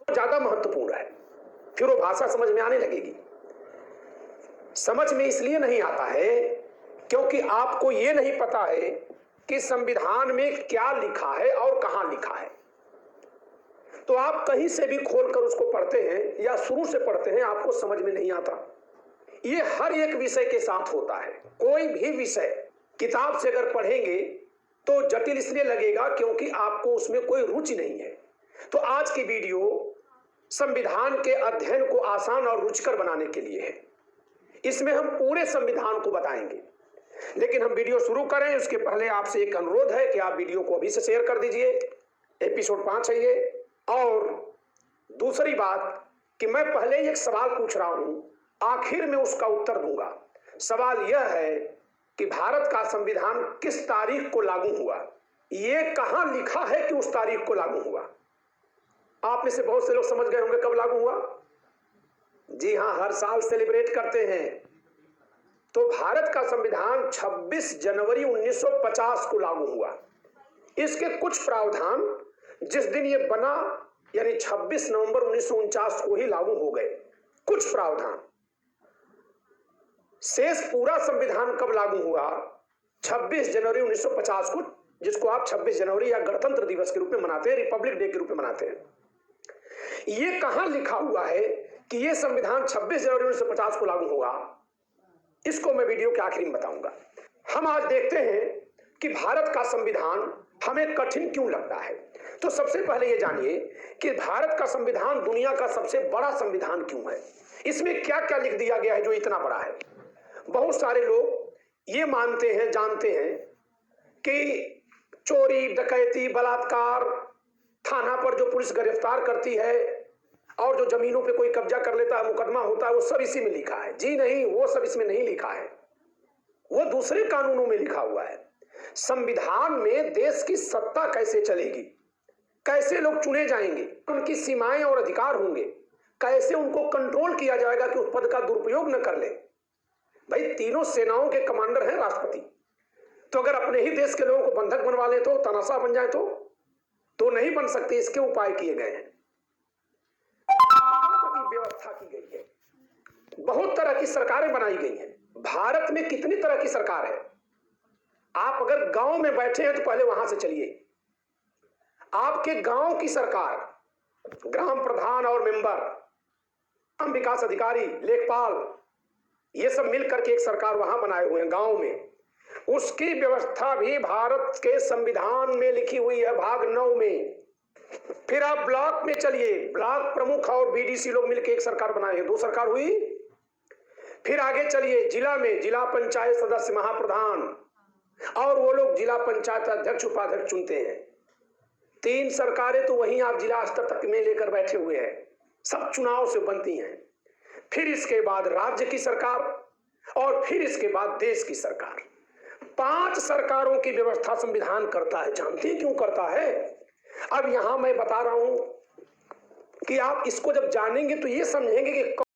ज्यादा महत्वपूर्ण है, फिर वो भाषा समझ में आने लगेगी। समझ में इसलिए नहीं आता है क्योंकि आपको ये नहीं पता है कि संविधान में क्या लिखा है और कहां लिखा है। तो आप कहीं से भी खोलकर उसको पढ़ते हैं या शुरू से पढ़ते हैं, आपको समझ में नहीं आता। ये हर एक विषय के साथ होता है। कोई भी विषय किताब से अगर पढ़ेंगे तो जटिल इसलिए लगेगा क्योंकि आपको उसमें कोई रुचि नहीं है। तो आज की वीडियो संविधान के अध्ययन को आसान और रुचिकर बनाने के लिए है। इसमें हम पूरे संविधान को बताएंगे, लेकिन हम वीडियो शुरू करें उसके पहले आपसे एक अनुरोध है कि आप वीडियो को अभी से शेयर कर दीजिए। एपिसोड 5 है ये। और दूसरी बात कि मैं पहले एक सवाल पूछ रहा हूं, आखिर में उसका उत्तर दूंगा। सवाल यह है कि भारत का संविधान किस तारीख को लागू हुआ। ये कहां लिखा है कि उस तारीख को लागू हुआ। आप में से बहुत से लोग समझ गए होंगे कब लागू हुआ। जी हां, हर साल सेलिब्रेट करते हैं। तो भारत का संविधान 26 जनवरी 1950 को लागू हुआ। इसके कुछ प्रावधान जिस दिन ये बना यानी 26 नवंबर 1949 को ही लागू हो गए। कुछ प्रावधान, शेष पूरा संविधान कब लागू हुआ? 26 जनवरी 1950 को, जिसको आप 26 जनवरी या गणतंत्र दिवस के रूप में मनाते हैं, रिपब्लिक डे के रूप में मनाते हैं। ये कहां लिखा हुआ है कि यह संविधान 26 जनवरी 1950 को लागू हुआ? इसको मैं वीडियो के आखिर में बताऊंगा। हम आज देखते हैं कि भारत का संविधान हमें कठिन क्यों लगता है। तो सबसे पहले ये जानिए कि भारत का संविधान दुनिया का सबसे बड़ा संविधान क्यों है। इसमें क्या क्या लिख दिया गया है जो इतना बड़ा है। बहुत सारे लोग ये मानते हैं, जानते हैं कि चोरी, डकैती, बलात्कार, थाना पर जो पुलिस गिरफ्तार करती है और जो जमीनों पे कोई कब्जा कर लेता है, मुकदमा होता है, वो सब इसी में लिखा है। जी नहीं, वो सब इसमें नहीं लिखा है, वो दूसरे कानूनों में लिखा हुआ है। संविधान में देश की सत्ता कैसे चलेगी, कैसे लोग चुने जाएंगे, उनकी सीमाएं और अधिकार होंगे, कैसे उनको कंट्रोल किया जाएगा कि उस पद का दुरुपयोग न कर ले। भाई, तीनों सेनाओं के कमांडर हैं राष्ट्रपति। तो अगर अपने ही देश के लोगों को बंधक बनवा ले तो, तनाशा बन जाए तो नहीं बन सकते। इसके उपाय किए गए हैं, व्यवस्था की गई है, बहुत तरह की सरकारें बनाई गई हैं। भारत में कितनी तरह की सरकार है। आप अगर गांव में बैठे हैं तो पहले वहां से चलिए। आपके गांव की सरकार, ग्राम प्रधान और मेंबर, ग्राम विकास अधिकारी, लेखपाल, ये सब मिलकर के एक सरकार वहां बनाए हुए हैं गांव में। उसकी व्यवस्था भी भारत के संविधान में लिखी हुई है, भाग 9 में। फिर आप ब्लॉक में चलिए, ब्लॉक प्रमुख और बीडीसी लोग मिलकर एक सरकार बनाए हैं, 2 सरकार हुई। फिर आगे चलिए जिला में, जिला पंचायत सदस्य, महाप्रधान, और वो लोग जिला पंचायत अध्यक्ष, उपाध्यक्ष चुनते हैं। 3 सरकारें तो वहीं आप जिला स्तर तक में लेकर बैठे हुए हैं, सब चुनाव से बनती हैं। फिर इसके बाद राज्य की सरकार और फिर इसके बाद देश की सरकार। 5 सरकारों की व्यवस्था संविधान करता है। जानते हैं क्यों करता है? अब यहां मैं बता रहा हूं कि आप इसको जब जानेंगे तो ये समझेंगे कि